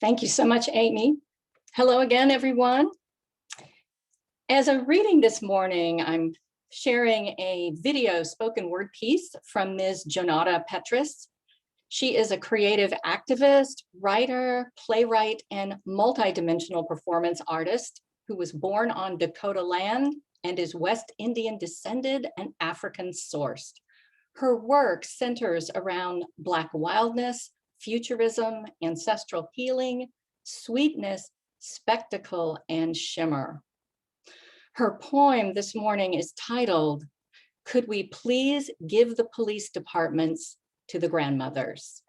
Thank you so much, Amy. Hello again, everyone. As I'm reading this morning, I'm sharing a video spoken word piece from Ms. Jonata Petrus. She is a creative activist, writer, playwright, and multidimensional performance artist who was born on Dakota land and is West Indian descended and African sourced. Her work centers around Black wildness, futurism, ancestral healing, sweetness, spectacle, and shimmer. Her poem this morning is titled, "Could We Please Give the Police Departments to the Grandmothers?"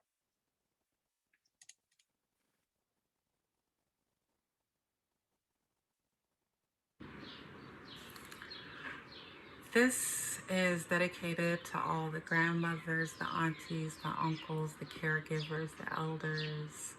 This is dedicated to all the grandmothers, the aunties, the uncles, the caregivers, the elders,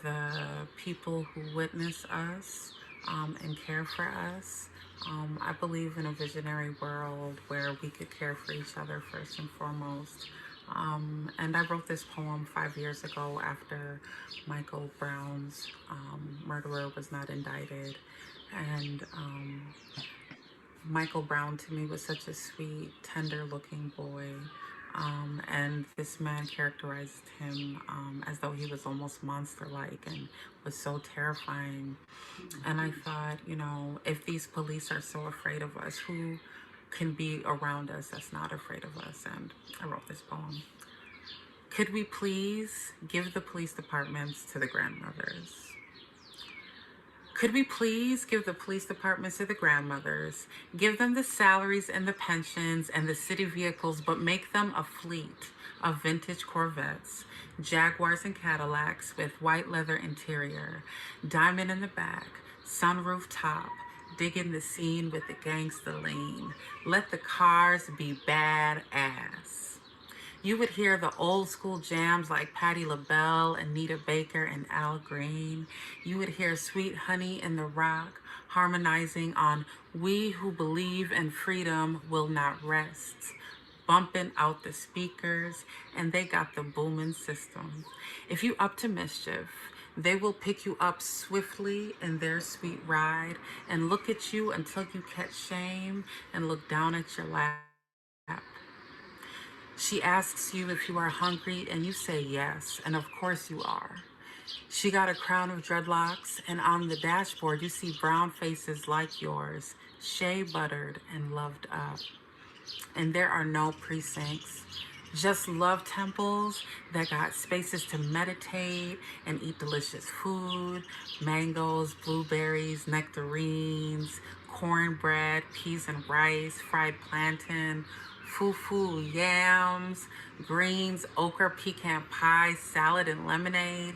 the people who witness us and care for us. I believe in a visionary world where we could care for each other first and foremost. And I wrote this poem 5 years ago after Michael Brown's murderer was not indicted. And Michael Brown to me was such a sweet, tender looking boy. And this man characterized him as though he was almost monster like and was so terrifying. And I thought, if these police are so afraid of us, who can be around us that's not afraid of us? And I wrote this poem. Could we please give the police departments to the grandmothers? Could we please give the police departments to the grandmothers, give them the salaries and the pensions and the city vehicles, but make them a fleet of vintage Corvettes, Jaguars and Cadillacs with white leather interior, diamond in the back, sunroof top, dig in the scene with the gangsta lean. Let the cars be badass. You would hear the old school jams like Patti LaBelle, Anita Baker, and Al Green. You would hear Sweet Honey and The Rock harmonizing on We Who Believe in Freedom Will Not Rest, bumping out the speakers, and they got the booming system. If you up to mischief, they will pick you up swiftly in their sweet ride and look at you until you catch shame and look down at your lap. She asks you if you are hungry, and you say yes, and of course you are. She got a crown of dreadlocks, and on the dashboard you see brown faces like yours, shea buttered and loved up. And there are no precincts, just love temples that got spaces to meditate and eat delicious food, mangoes, blueberries, nectarines, cornbread, peas and rice, fried plantain, fufu, yams, greens, okra, pecan pie, salad, and lemonade.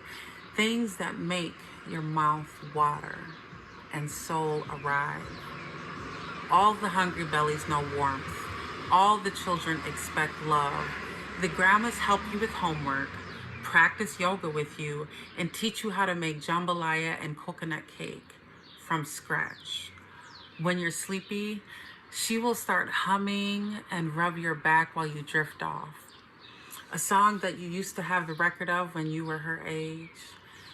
Things that make your mouth water and soul arrive. All the hungry bellies know warmth. All the children expect love. The grandmas help you with homework, practice yoga with you, and teach you how to make jambalaya and coconut cake from scratch. When you're sleepy, she will start humming and rub your back while you drift off. A song that you used to have the record of when you were her age.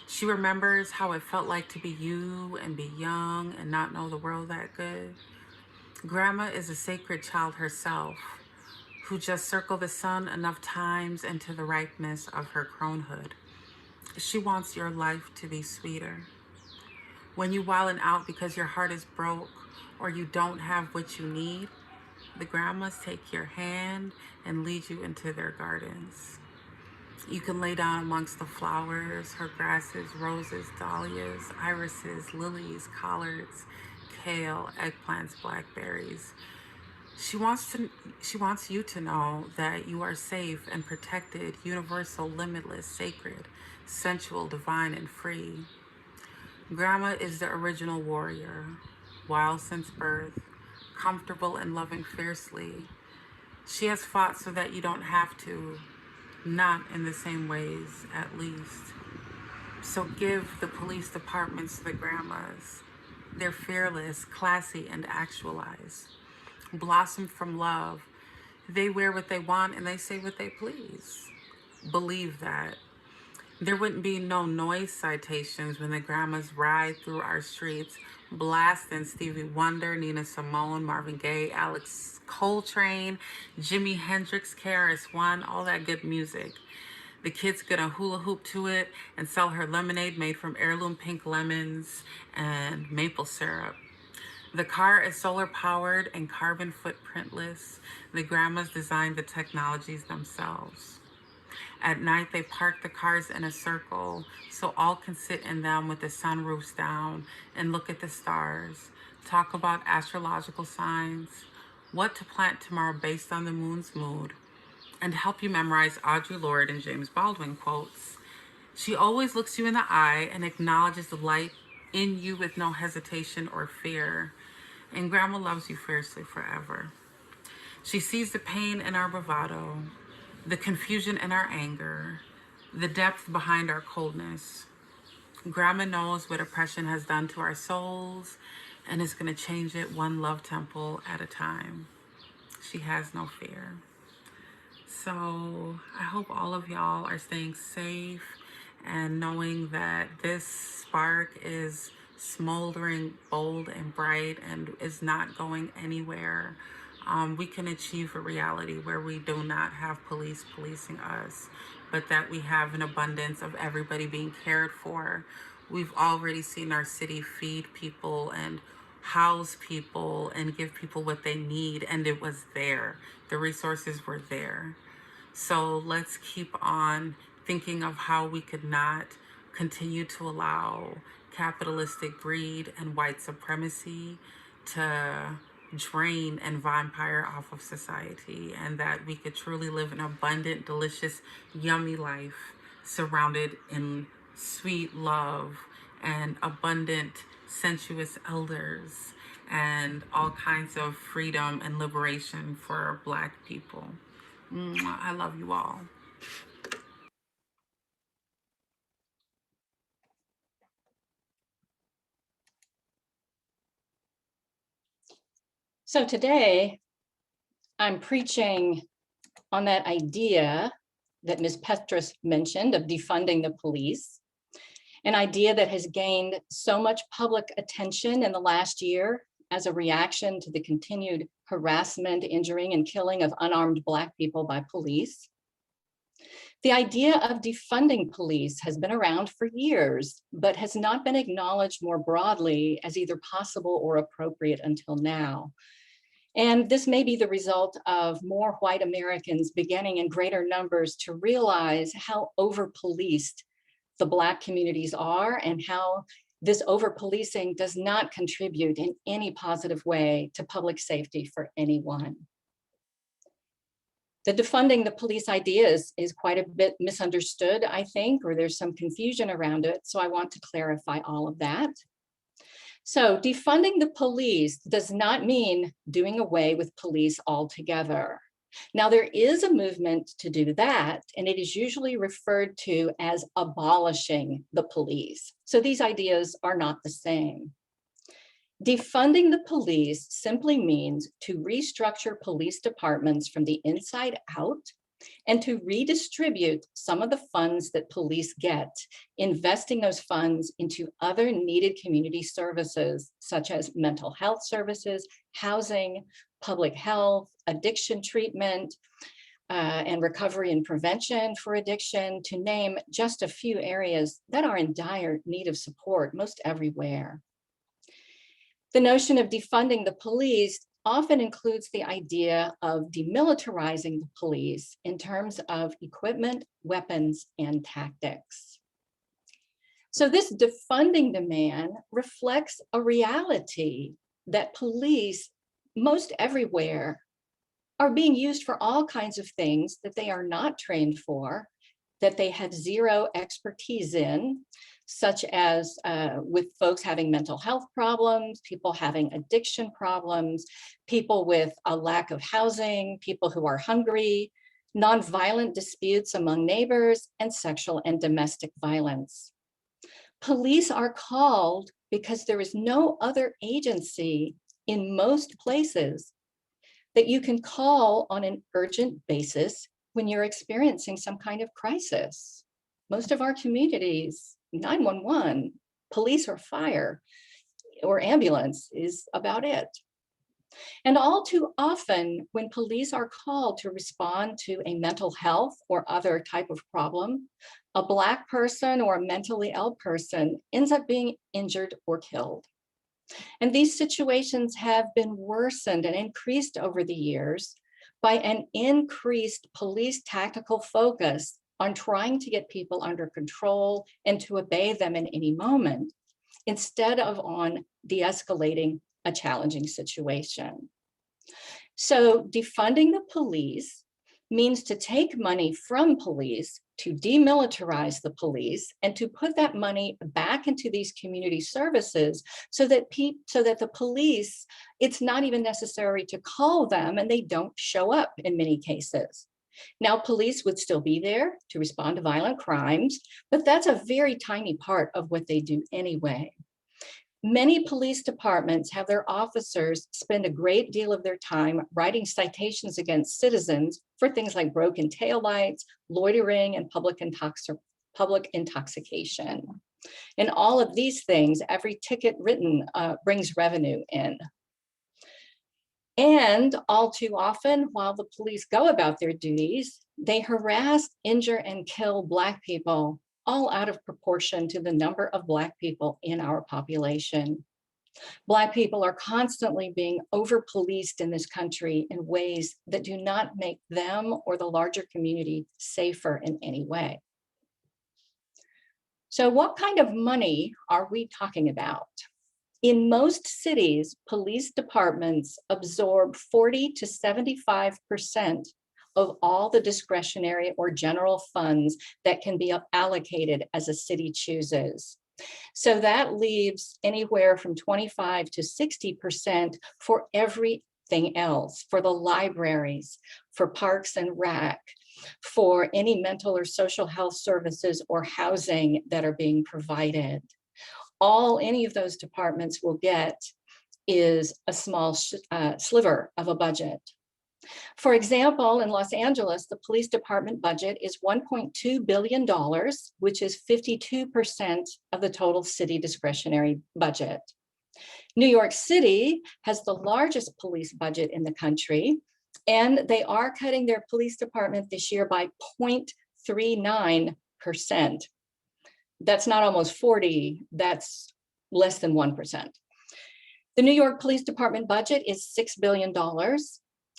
She remembers how it felt like to be you and be young and not know the world that good. Grandma is a sacred child herself who just circled the sun enough times into the ripeness of her cronehood. She wants your life to be sweeter. When you wildin' out because your heart is broke or you don't have what you need, the grandmas take your hand and lead you into their gardens. You can lay down amongst the flowers, her grasses, roses, dahlias, irises, lilies, collards, kale, eggplants, blackberries. She wants you to know that you are safe and protected, universal, limitless, sacred, sensual, divine, and free. Grandma is the original warrior, wild since birth, comfortable and loving fiercely. She has fought so that you don't have to, not in the same ways, at least. So give the police departments to the grandmas. They're fearless, classy, and actualized. Blossomed from love. They wear what they want and they say what they please. Believe that. There wouldn't be no noise citations when the grandmas ride through our streets, blasting Stevie Wonder, Nina Simone, Marvin Gaye, Alex Coltrane, Jimi Hendrix, KRS-One, all that good music. The kids gonna hula hoop to it and sell her lemonade made from heirloom pink lemons and maple syrup. The car is solar powered and carbon footprintless. The grandmas designed the technologies themselves. At night, they park the cars in a circle so all can sit in them with the sunroofs down and look at the stars, talk about astrological signs, what to plant tomorrow based on the moon's mood, and help you memorize Audre Lorde and James Baldwin quotes. She always looks you in the eye and acknowledges the light in you with no hesitation or fear. And Grandma loves you fiercely forever. She sees the pain in our bravado, the confusion in our anger, the depth behind our coldness. Grandma knows what oppression has done to our souls and is going to change it one love temple at a time. She has no fear. So I hope all of y'all are staying safe and knowing that this spark is smoldering bold and bright and is not going anywhere. We can achieve a reality where we do not have police policing us, but that we have an abundance of everybody being cared for. We've already seen our city feed people and house people and give people what they need, and it was there. The resources were there. So let's keep on thinking of how we could not continue to allow capitalistic greed and white supremacy to drain and vampire off of society, and that we could truly live an abundant, delicious, yummy life surrounded in sweet love and abundant, sensuous elders and all kinds of freedom and liberation for Black people. I love you all. So today I'm preaching on that idea that Ms. Petrus mentioned of defunding the police, an idea that has gained so much public attention in the last year as a reaction to the continued harassment, injuring, and killing of unarmed Black people by police. The idea of defunding police has been around for years, but has not been acknowledged more broadly as either possible or appropriate until now. And this may be the result of more white Americans beginning in greater numbers to realize how over-policed the Black communities are and how this over-policing does not contribute in any positive way to public safety for anyone. The defunding the police idea is quite a bit misunderstood, I think, or there's some confusion around it. So I want to clarify all of that. So defunding the police does not mean doing away with police altogether. Now, there is a movement to do that, and it is usually referred to as abolishing the police. So these ideas are not the same. Defunding the police simply means to restructure police departments from the inside out and to redistribute some of the funds that police get, investing those funds into other needed community services, such as mental health services, housing, public health, addiction treatment, and recovery and prevention for addiction, to name just a few areas that are in dire need of support most everywhere. The notion of defunding the police often includes the idea of demilitarizing the police in terms of equipment, weapons, and tactics. So this defunding demand reflects a reality that police, most everywhere, are being used for all kinds of things that they are not trained for, that they have zero expertise in, such as with folks having mental health problems, people having addiction problems, people with a lack of housing, people who are hungry, nonviolent disputes among neighbors, and sexual and domestic violence. Police are called because there is no other agency in most places that you can call on an urgent basis when you're experiencing some kind of crisis. Most of our communities, 911, police or fire or ambulance is about it. And all too often, when police are called to respond to a mental health or other type of problem, a Black person or a mentally ill person ends up being injured or killed. And these situations have been worsened and increased over the years by an increased police tactical focus on trying to get people under control and to obey them in any moment, instead of on de-escalating a challenging situation. So defunding the police means to take money from police, to demilitarize the police, and to put that money back into these community services so that the police, it's not even necessary to call them and they don't show up in many cases. Now, police would still be there to respond to violent crimes, but that's a very tiny part of what they do anyway. Many police departments have their officers spend a great deal of their time writing citations against citizens for things like broken taillights, loitering, and public intoxication. And all of these things, every ticket written brings revenue in. And all too often, while the police go about their duties, they harass, injure, and kill Black people, all out of proportion to the number of Black people in our population. Black people are constantly being over-policed in this country in ways that do not make them or the larger community safer in any way. So what kind of money are we talking about? In most cities, police departments absorb 40 to 75% of all the discretionary or general funds that can be allocated as a city chooses. So that leaves anywhere from 25 to 60% for everything else, for the libraries, for parks and rec, for any mental or social health services or housing that are being provided. All any of those departments will get is a small sliver of a budget. For example, in Los Angeles, the police department budget is $1.2 billion, which is 52% of the total city discretionary budget. New York City has the largest police budget in the country, and they are cutting their police department this year by 0.39%. That's not almost 40, that's less than 1%. The New York Police Department budget is $6 billion.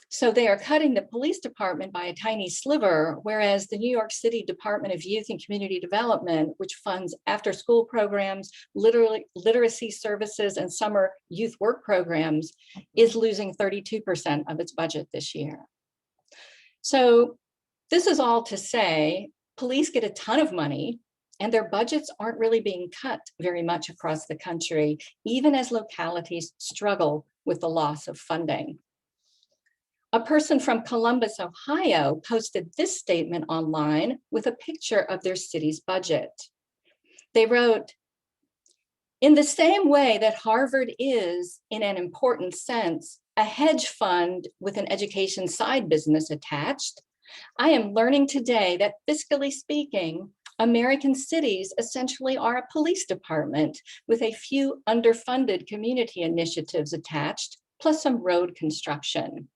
So they are cutting the police department by a tiny sliver, whereas the New York City Department of Youth and Community Development, which funds after-school programs, literacy services, and summer youth work programs, is losing 32% of its budget this year. So this is all to say, police get a ton of money, and their budgets aren't really being cut very much across the country, even as localities struggle with the loss of funding. A person from Columbus, Ohio, posted this statement online with a picture of their city's budget. They wrote, "In the same way that Harvard is, in an important sense, a hedge fund with an education side business attached, I am learning today that, fiscally speaking, American cities essentially are a police department with a few underfunded community initiatives attached, plus some road construction."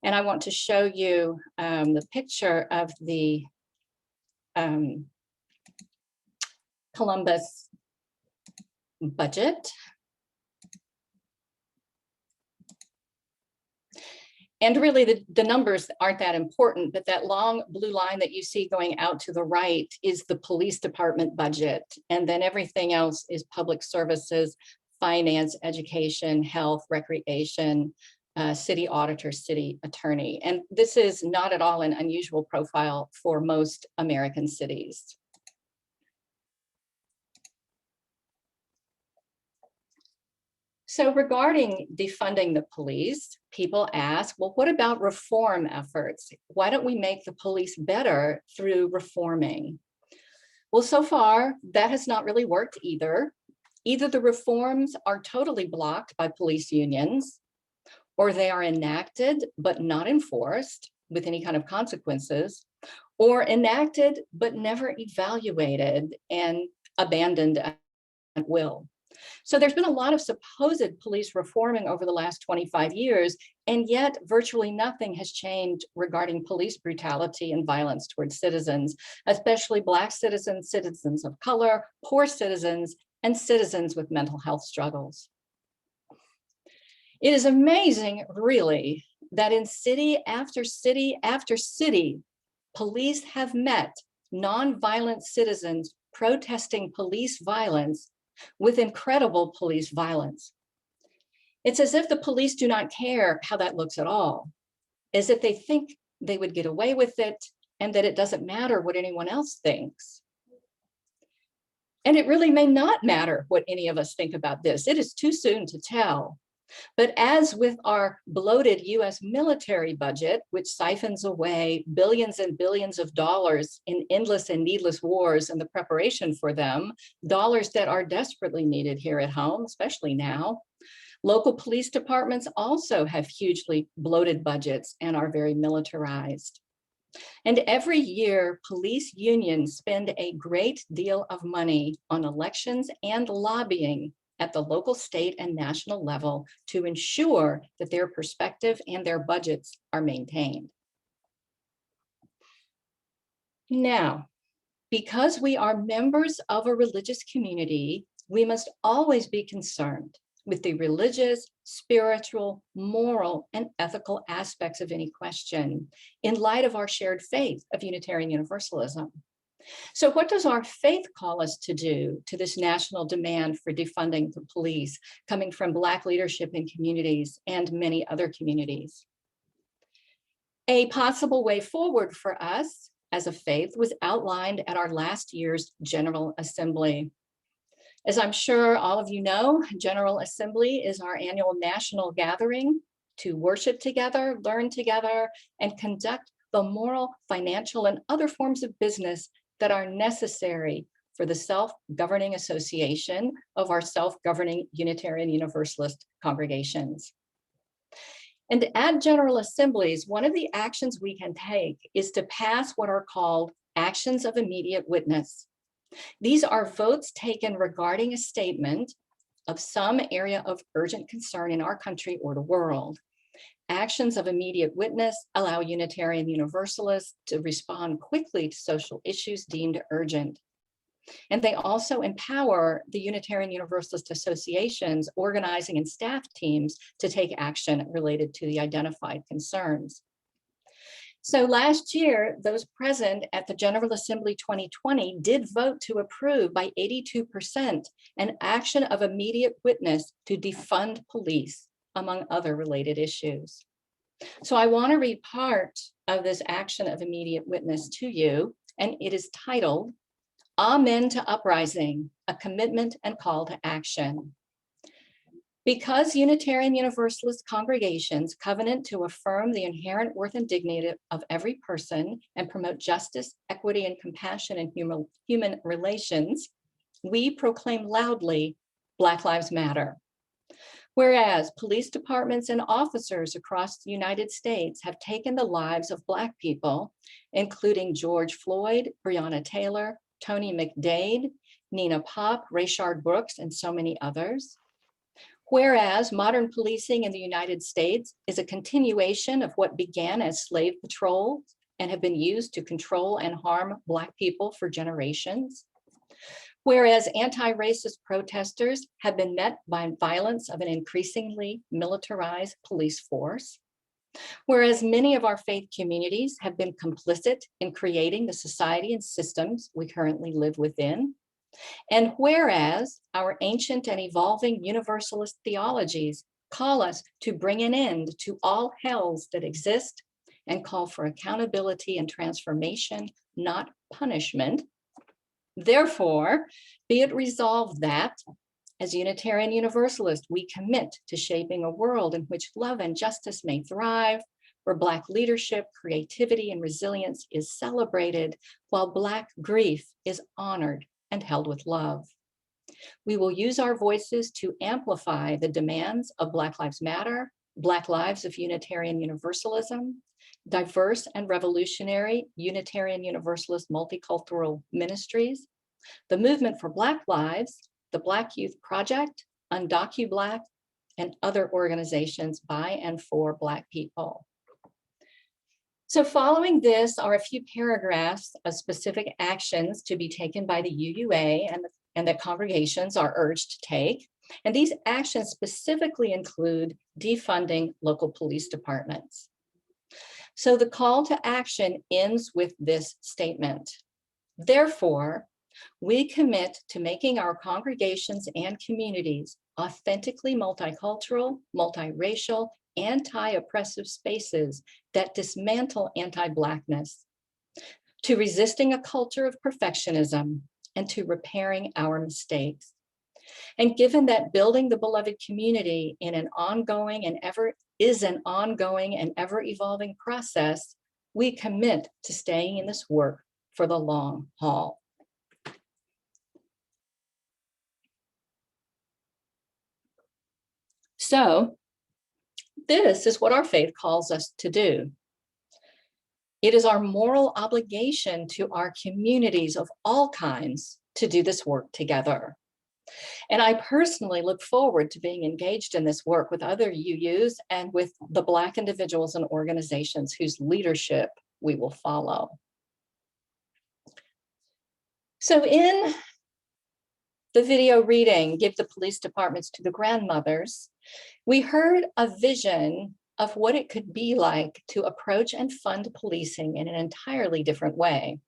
And I want to show you the picture of the Columbus budget. And really the numbers aren't that important, but that long blue line that you see going out to the right is the police department budget. And then everything else is public services, finance, education, health, recreation, city auditor, city attorney. And this is not at all an unusual profile for most American cities. So regarding defunding the police, people ask, well, what about reform efforts? Why don't we make the police better through reforming? Well, so far, that has not really worked either. Either the reforms are totally blocked by police unions, or they are enacted but not enforced with any kind of consequences, or enacted but never evaluated and abandoned at will. So there's been a lot of supposed police reforming over the last 25 years, and yet virtually nothing has changed regarding police brutality and violence towards citizens, especially Black citizens, citizens of color, poor citizens, and citizens with mental health struggles. It is amazing, really, that in city after city after city, police have met nonviolent citizens protesting police violence with incredible police violence. It's as if the police do not care how that looks at all, as if they think they would get away with it and that it doesn't matter what anyone else thinks. And it really may not matter what any of us think about this. It is too soon to tell. But as with our bloated US military budget, which siphons away billions and billions of dollars in endless and needless wars and the preparation for them, dollars that are desperately needed here at home, especially now, local police departments also have hugely bloated budgets and are very militarized. And every year, police unions spend a great deal of money on elections and lobbying at the local, state, and national level to ensure that their perspective and their budgets are maintained. Now, because we are members of a religious community, we must always be concerned with the religious, spiritual, moral, and ethical aspects of any question in light of our shared faith of Unitarian Universalism. So what does our faith call us to do to this national demand for defunding the police coming from Black leadership in communities and many other communities? A possible way forward for us as a faith was outlined at our last year's General Assembly. As I'm sure all of you know, General Assembly is our annual national gathering to worship together, learn together, and conduct the moral, financial, and other forms of business that are necessary for the self-governing association of our self-governing Unitarian Universalist congregations. And at General Assemblies, one of the actions we can take is to pass what are called actions of immediate witness. These are votes taken regarding a statement of some area of urgent concern in our country or the world. Actions of immediate witness allow Unitarian Universalists to respond quickly to social issues deemed urgent. And they also empower the Unitarian Universalist associations, organizing and staff teams to take action related to the identified concerns. So last year, those present at the General Assembly 2020 did vote to approve by 82% an action of immediate witness to defund police, among other related issues. So I want to read part of this action of immediate witness to you, and it is titled, Amen to Uprising, a Commitment and Call to Action. Because Unitarian Universalist congregations covenant to affirm the inherent worth and dignity of every person and promote justice, equity, and compassion in human relations, we proclaim loudly, Black Lives Matter. Whereas police departments and officers across the United States have taken the lives of Black people, including George Floyd, Breonna Taylor, Tony McDade, Nina Pop, Rayshard Brooks, and so many others. Whereas modern policing in the United States is a continuation of what began as slave patrols and have been used to control and harm Black people for generations. Whereas anti-racist protesters have been met by violence of an increasingly militarized police force. Whereas many of our faith communities have been complicit in creating the society and systems we currently live within. And whereas our ancient and evolving universalist theologies call us to bring an end to all hells that exist and call for accountability and transformation, not punishment. Therefore, be it resolved that, as Unitarian Universalists, we commit to shaping a world in which love and justice may thrive, where Black leadership, creativity, and resilience is celebrated, while Black grief is honored and held with love. We will use our voices to amplify the demands of Black Lives Matter, Black lives of Unitarian Universalism, Diverse and Revolutionary Unitarian Universalist Multicultural Ministries, the Movement for Black Lives, the Black Youth Project, UndocuBlack, and other organizations by and for Black people. So following this are a few paragraphs of specific actions to be taken by the UUA and that congregations are urged to take. And these actions specifically include defunding local police departments. So the call to action ends with this statement. Therefore, we commit to making our congregations and communities authentically multicultural, multiracial, anti-oppressive spaces that dismantle anti-Blackness, to resisting a culture of perfectionism, and to repairing our mistakes. And given that building the beloved community is an ongoing and ever evolving process, we commit to staying in this work for the long haul. So this is what our faith calls us to do. It is our moral obligation to our communities of all kinds to do this work together. And I personally look forward to being engaged in this work with other UUs and with the Black individuals and organizations whose leadership we will follow. So in the video reading, Give the Police Departments to the Grandmothers, we heard a vision of what it could be like to approach and fund policing in an entirely different way.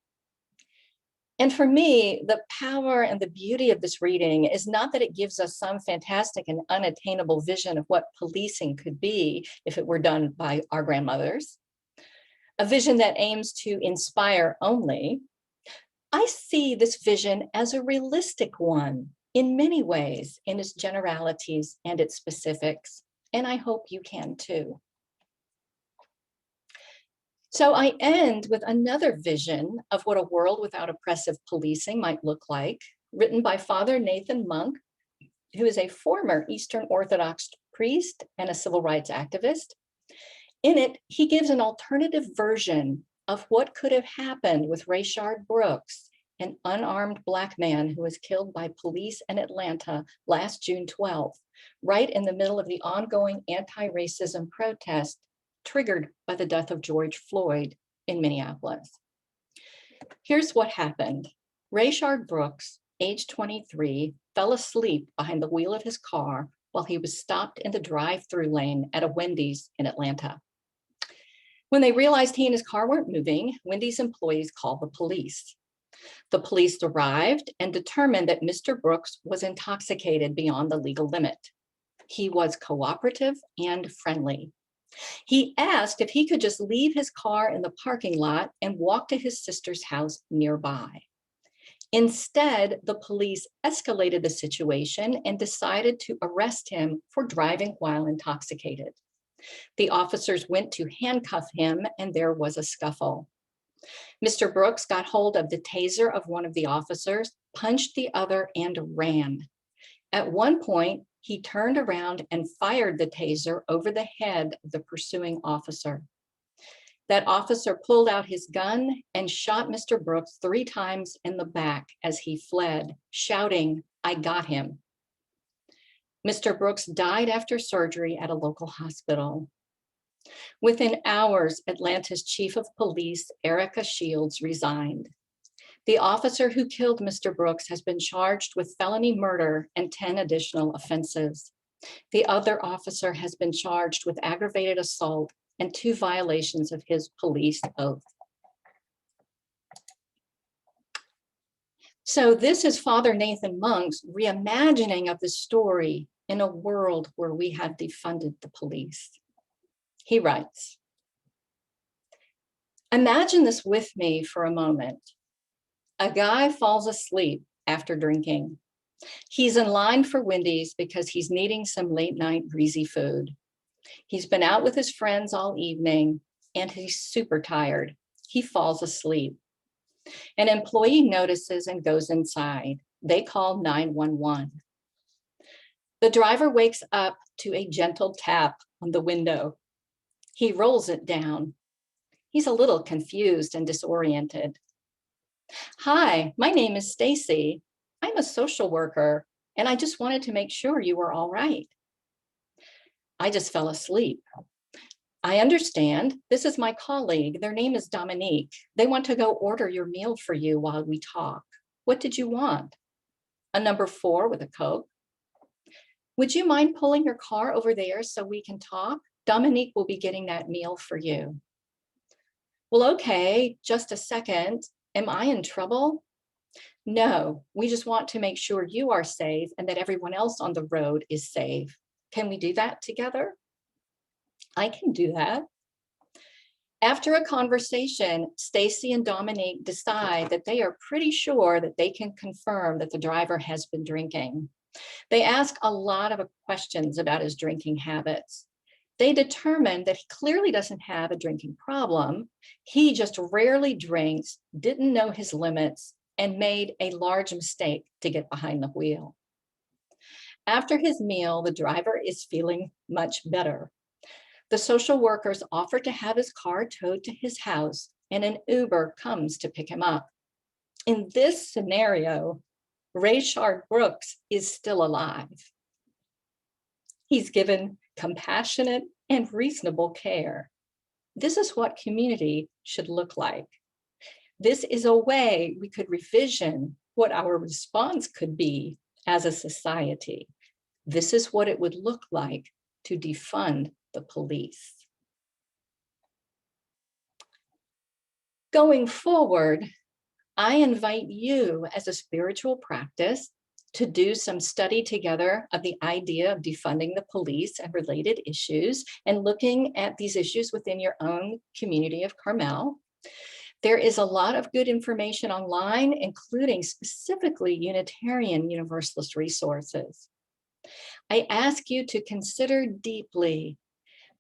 And for me, the power and the beauty of this reading is not that it gives us some fantastic and unattainable vision of what policing could be if it were done by our grandmothers, a vision that aims to inspire only. I see this vision as a realistic one in many ways, in its generalities and its specifics, and I hope you can too. So I end with another vision of what a world without oppressive policing might look like, written by Father Nathan Monk, who is a former Eastern Orthodox priest and a civil rights activist. In it, he gives an alternative version of what could have happened with Rayshard Brooks, an unarmed Black man who was killed by police in Atlanta last June 12th, right in the middle of the ongoing anti-racism protest triggered by the death of George Floyd in Minneapolis. Here's what happened. Rayshard Brooks, age 23, fell asleep behind the wheel of his car while he was stopped in the drive-through lane at a Wendy's in Atlanta. When they realized he and his car weren't moving, Wendy's employees called the police. The police arrived and determined that Mr. Brooks was intoxicated beyond the legal limit. He was cooperative and friendly. He asked if he could just leave his car in the parking lot and walk to his sister's house nearby. Instead, the police escalated the situation and decided to arrest him for driving while intoxicated. The officers went to handcuff him and there was a scuffle. Mr. Brooks got hold of the taser of one of the officers, punched the other, and ran. At one point, he turned around and fired the taser over the head of the pursuing officer. That officer pulled out his gun and shot Mr. Brooks 3 times in the back as he fled, shouting, "I got him." Mr. Brooks died after surgery at a local hospital. Within hours, Atlanta's chief of police, Erica Shields, resigned. The officer who killed Mr. Brooks has been charged with felony murder and 10 additional offenses. The other officer has been charged with aggravated assault and 2 violations of his police oath. So this is Father Nathan Monk's reimagining of the story in a world where we have defunded the police. He writes, imagine this with me for a moment. A guy falls asleep after drinking. He's in line for Wendy's because he's needing some late night greasy food. He's been out with his friends all evening and he's super tired. He falls asleep. An employee notices and goes inside. They call 911. The driver wakes up to a gentle tap on the window. He rolls it down. He's a little confused and disoriented. Hi, my name is Stacy. I'm a social worker, and I just wanted to make sure you were all right. I just fell asleep. I understand. This is my colleague. Their name is Dominique. They want to go order your meal for you while we talk. What did you want? A number 4 with a Coke? Would you mind pulling your car over there so we can talk? Dominique will be getting that meal for you. Well, okay, just a second. Am I in trouble? No, we just want to make sure you are safe and that everyone else on the road is safe. Can we do that together? I can do that. After a conversation, Stacy and Dominique decide that they are pretty sure that they can confirm that the driver has been drinking. They ask a lot of questions about his drinking habits. They determine that he clearly doesn't have a drinking problem. He just rarely drinks, didn't know his limits, and made a large mistake to get behind the wheel. After his meal, the driver is feeling much better. The social workers offer to have his car towed to his house, and an Uber comes to pick him up. In this scenario, Rayshard Brooks is still alive. He's given compassionate and reasonable care. This is what community should look like. This is a way we could revision what our response could be as a society. This is what it would look like to defund the police. Going forward, I invite you as a spiritual practice to do some study together of the idea of defunding the police and related issues and looking at these issues within your own community of Carmel. There is a lot of good information online, including specifically Unitarian Universalist resources. I ask you to consider deeply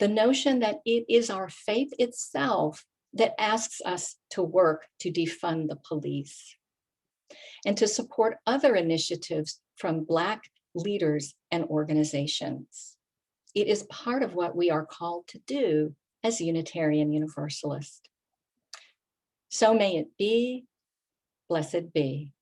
the notion that it is our faith itself that asks us to work to defund the police and to support other initiatives from Black leaders and organizations. It is part of what we are called to do as Unitarian Universalists. So may it be, blessed be.